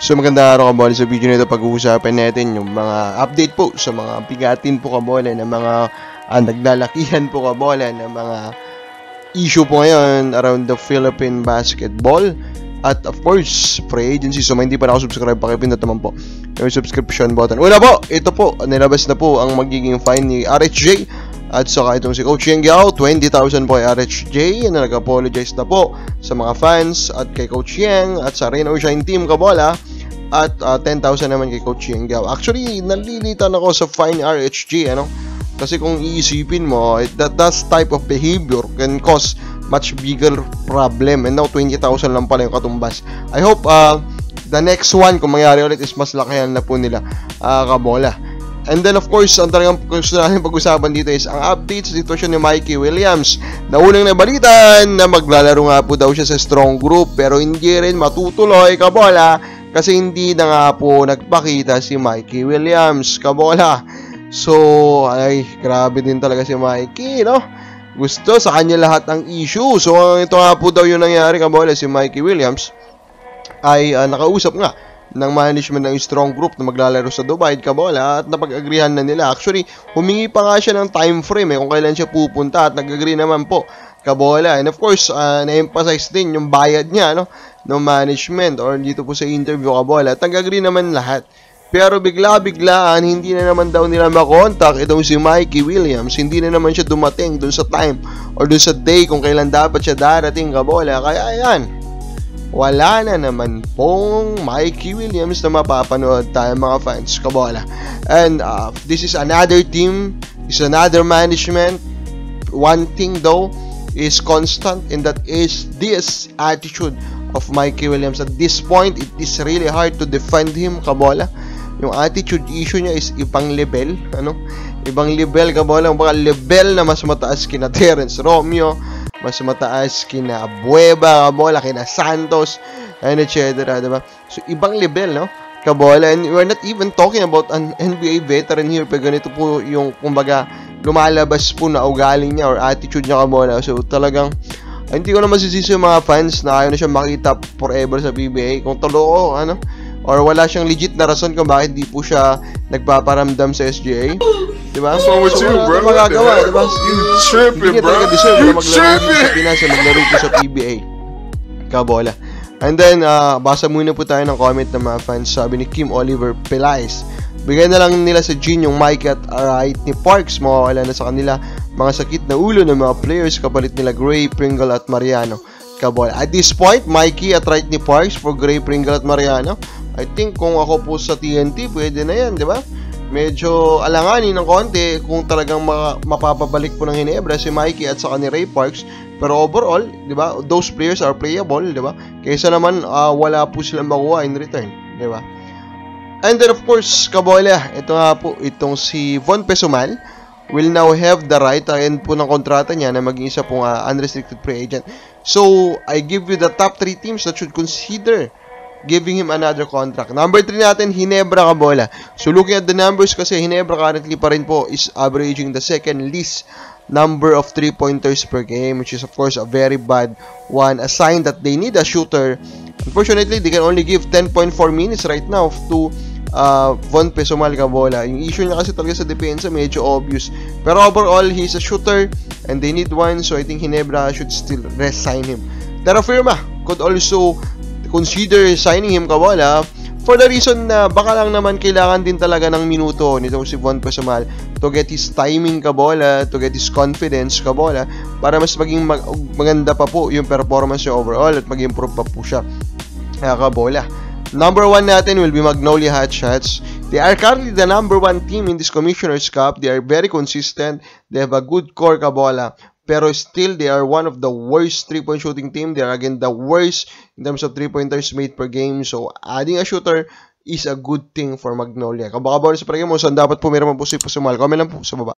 So magandang araw kabola, sa video nito pag-uusapan natin yung mga update po sa mga bigatin po kabola ng mga naglalakihan po kabola ng mga issue po ngayon around the Philippine basketball at of course free agency. So hindi pa nakasubscribe, pakipindot naman po yung subscription button. Una po, ito po, nilabas na po ang magiging fine ni RHJ at saka itong si Coach Yeng Guiao, 20,000 po kay RHJ na nag-apologize na po sa mga fans at kay Coach Yeng at sa Rain or Shine team kabola. At 10,000 naman kay Coach Yeng Guiao. Actually, nalilitan ako sa fine RHG, ano? Kasi kung iisipin mo, that type of behavior can cause much bigger problem. And now, 20,000 lang pala yung katumbas. I hope the next one, kung mangyari ulit, is mas lakihan na po nila kabola. And then, of course, ang talagang gusto natin pag-usapan dito is ang update sa sitwasyon ni Mikey Williams. Na unang nabalitan na maglalaro nga po daw siya sa strong group, pero hindi rin matutuloy kabola. Kasi hindi na nga po nagpakita si Mikey Williams kabola. So, ay, grabe din talaga si Mikey, no? Gusto sa kanya lahat ang issue. So, ito nga po daw yung nangyari kabola. Si Mikey Williams ay nakausap nga ng management ng strong group na maglalaro sa Dubai kabola at napag-agreehan na nila. Actually, humingi pa nga siya ng time frame kung kailan siya pupunta at nag-agree naman po kabola. And of course, na-emphasize din yung bayad niya, no? No management or dito po sa interview kabola at nag-agree naman lahat. Pero bigla-biglaan hindi na naman daw nila makontak itong si Mikey Williams. Hindi na naman siya dumating dun sa time or dun sa day kung kailan dapat siya darating kabola. Kaya ayan, wala na naman pong Mikey Williams na mapapanood tayo mga fans kabola. And this is another team, is another management. One thing though is constant, and that is this attitude of Mikey Williams. At this point, it is really hard to defend him kabola. Yung attitude issue niya is ibang level, ano? Ibang level kabola, mga level na mas mataas kina Terence Romeo, mas mataas kina Bueva kabola, kina Santos, and etc. Diba? So ibang level, no? Kabola, and we're not even talking about an NBA veteran here, pero ganito po yung kumbaga lumalabas po na ugali niya or attitude niya kabola. So talagang hindi ko na masisisi yung mga fans na ayaw na siya makita forever sa PBA. Kung totoo, ano, or wala siyang legit na rason kung bakit di po siya nagpaparamdam sa SGA. Diba? So, wala magagawa, diba? You tripping, hindi bro. Hindi deserve You na maglaro sa Pinas, maglaro po sa PBA. Kabola. And then, basa muna po tayo ng comment ng mga fans. Sabi ni Kim Oliver Pelais, bigay na lang nila sa Gene yung Mike at right ni Parks. Mawawala na sa kanila mga sakit na ulo ng mga players kapalit nila Gray, Pringle at Mariano kabola. At this point, Mikey at right ni Parks for Gray, Pringle at Mariano. I think kung ako po sa TNT, pwede na yan, di ba? Medyo alanganin ng konti kung talagang mapapabalik po ng Hinebra si Mikey at saka ni Ray Parks. Pero overall, di ba, those players are playable, di ba? Kaysa naman wala po silang makuha in return, di ba? And then of course, kabola, ito nga po, itong si Von Pesumal will now have the right end po ng kontrata niya na maging isa pong unrestricted free agent. So, I give you the top 3 teams that should consider giving him another contract. Number 3 natin, Hinebra kabola. So, looking at the numbers kasi Hinebra currently pa rin po is averaging the second least number of 3-pointers per game, which is of course a very bad one. A sign that they need a shooter. Unfortunately, they can only give 10.4 minutes right now to Von Pesumal kabola. Yung issue niya kasi talaga sa depensa medyo obvious. Pero overall, he's a shooter and they need one. So I think Hinebra should still resign him. Terra Firma could also consider signing him kabola for the reason na baka lang naman kailangan din talaga ng minuto nito si Von Pesumal to get his timing kabola, to get his confidence kabola, para mas maging maganda pa po yung performance niya overall at mag-improve pa po siya kabola. Number 1 natin will be Magnolia Hotshots. They are currently the number 1 team in this Commissioner's Cup. They are very consistent. They have a good core kabola. Pero still, they are one of the worst 3-point shooting team. They are again the worst in terms of 3-pointers made per game. So, adding a shooter is a good thing for Magnolia. Kabaka sa pre-game mo, saan dapat po meron po si Pesumal? Comment lang po sa baba.